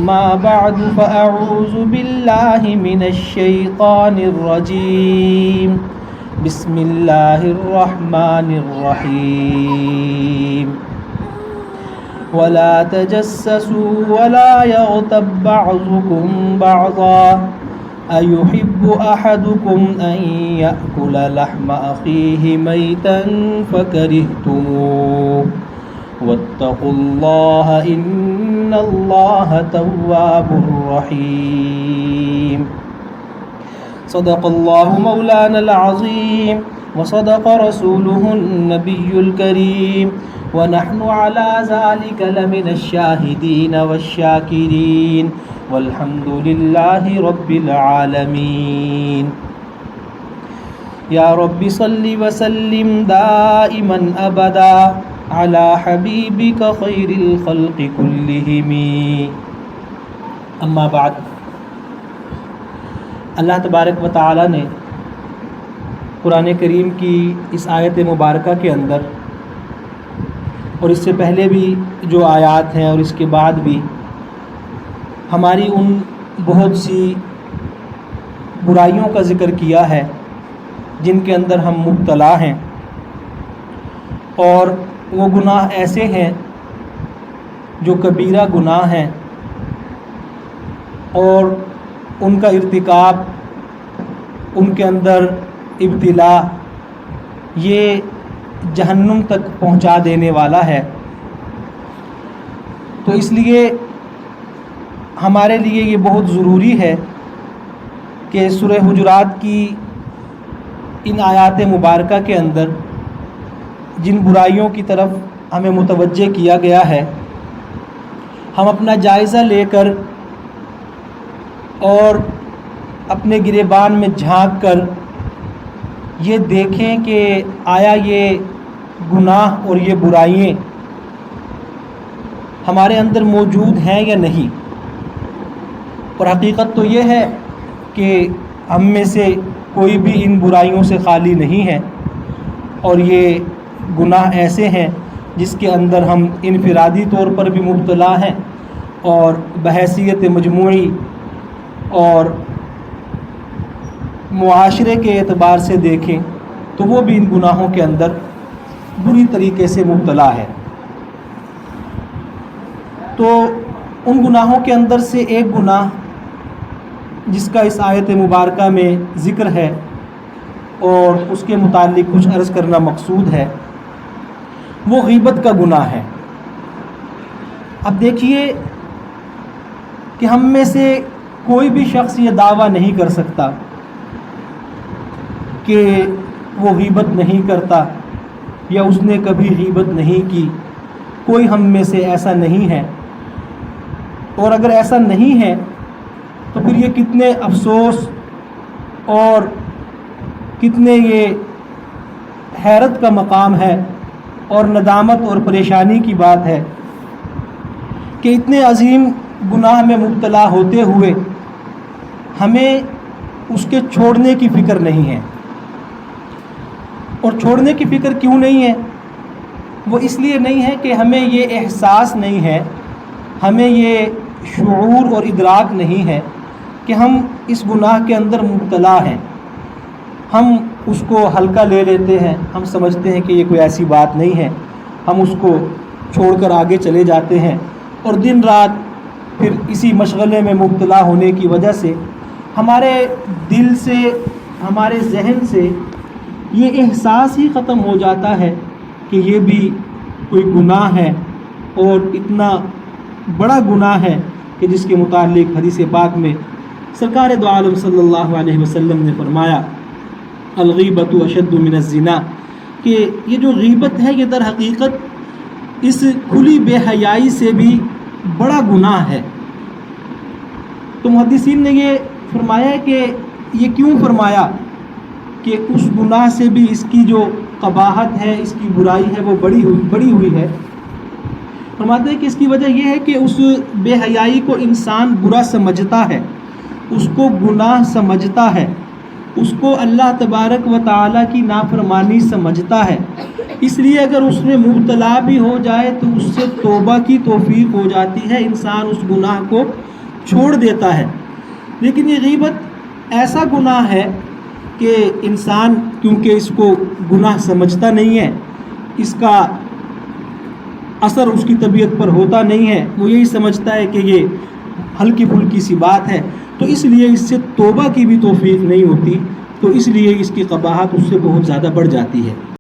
أما بعد فأعوذ بالله من الشيطان الرجيم بسم الله الرحمن الرحيم ولا تجسسوا ولا يغتب بعضكم بعضا أيحب أحدكم أن يأكل لحم أخيه ميتا فكرهتموه واتقوا الله إن الله تواب رحيم صدق الله مولانا العظيم وصدق رسوله النبي الكريم ونحن على ذلك لمن الشاهدين والشاكرين والحمد لله رب العالمين يا رب صل وسلم دائما أبدا على حبيبك خير الخلق كلهم اما بعد. اللہ تبارک و تعالی نے قرآن کریم کی اس آیت مبارکہ کے اندر اور اس سے پہلے بھی جو آیات ہیں اور اس کے بعد بھی ہماری ان بہت سی برائیوں کا ذکر کیا ہے جن کے اندر ہم مبتلا ہیں، اور وہ گناہ ایسے ہیں جو کبیرہ گناہ ہیں اور ان کا ارتکاب، ان کے اندر ابتلا یہ جہنم تک پہنچا دینے والا ہے. تو اس لیے ہمارے لیے یہ بہت ضروری ہے کہ سورہ حجرات کی ان آیات مبارکہ کے اندر جن برائیوں کی طرف ہمیں متوجہ کیا گیا ہے، ہم اپنا جائزہ لے کر اور اپنے گریبان میں جھانک کر یہ دیکھیں کہ آیا یہ گناہ اور یہ برائیاں ہمارے اندر موجود ہیں یا نہیں. اور حقیقت تو یہ ہے کہ ہم میں سے کوئی بھی ان برائیوں سے خالی نہیں ہے، اور یہ گناہ ایسے ہیں جس کے اندر ہم انفرادی طور پر بھی مبتلا ہیں، اور بحیثیت مجموعی اور معاشرے کے اعتبار سے دیکھیں تو وہ بھی ان گناہوں کے اندر بری طریقے سے مبتلا ہے. تو ان گناہوں کے اندر سے ایک گناہ جس کا اس آیت مبارکہ میں ذکر ہے اور اس کے متعلق کچھ عرض کرنا مقصود ہے، وہ غیبت کا گناہ ہے. اب دیکھیے کہ ہم میں سے کوئی بھی شخص یہ دعویٰ نہیں کر سکتا کہ وہ غیبت نہیں کرتا یا اس نے کبھی غیبت نہیں کی. کوئی ہم میں سے ایسا نہیں ہے، اور اگر ایسا نہیں ہے تو پھر یہ کتنے افسوس اور کتنے یہ حیرت کا مقام ہے اور ندامت اور پریشانی کی بات ہے کہ اتنے عظیم گناہ میں مبتلا ہوتے ہوئے ہمیں اس کے چھوڑنے کی فکر نہیں ہے. اور چھوڑنے کی فکر کیوں نہیں ہے؟ وہ اس لیے نہیں ہے کہ ہمیں یہ احساس نہیں ہے، ہمیں یہ شعور اور ادراک نہیں ہے کہ ہم اس گناہ کے اندر مبتلا ہیں. ہم اس کو ہلکا لے لیتے ہیں، ہم سمجھتے ہیں کہ یہ کوئی ایسی بات نہیں ہے، ہم اس کو چھوڑ کر آگے چلے جاتے ہیں، اور دن رات پھر اسی مشغلے میں مبتلا ہونے کی وجہ سے ہمارے دل سے، ہمارے ذہن سے یہ احساس ہی ختم ہو جاتا ہے کہ یہ بھی کوئی گناہ ہے، اور اتنا بڑا گناہ ہے کہ جس کے متعلق حدیث پاک میں سرکار دو عالم صلی اللہ علیہ وسلم نے فرمایا الغیبۃ اشد من الزنا، کہ یہ جو غیبت ہے یہ در حقیقت اس کھلی بے حیائی سے بھی بڑا گناہ ہے. تو محدثین نے یہ فرمایا ہے کہ یہ کیوں فرمایا کہ اس گناہ سے بھی اس کی جو قباحت ہے، اس کی برائی ہے، وہ بڑی ہوئی ہے. فرماتے ہیں کہ اس کی وجہ یہ ہے کہ اس بے حیائی کو انسان برا سمجھتا ہے، اس کو گناہ سمجھتا ہے، اس کو اللہ تبارک و تعالیٰ کی نافرمانی سمجھتا ہے، اس لیے اگر اس میں مبتلا بھی ہو جائے تو اس سے توبہ کی توفیق ہو جاتی ہے، انسان اس گناہ کو چھوڑ دیتا ہے۔ لیکن یہ غیبت ایسا گناہ ہے کہ انسان کیونکہ اس کو گناہ سمجھتا نہیں ہے، اس کا اثر اس کی طبیعت پر ہوتا نہیں ہے، وہ یہی سمجھتا ہے کہ یہ ہلکی پھلکی سی بات ہے، تو اس لیے اس سے توبہ کی بھی توفیق نہیں ہوتی، تو اس لیے اس کی قباحت اس سے بہت زیادہ بڑھ جاتی ہے۔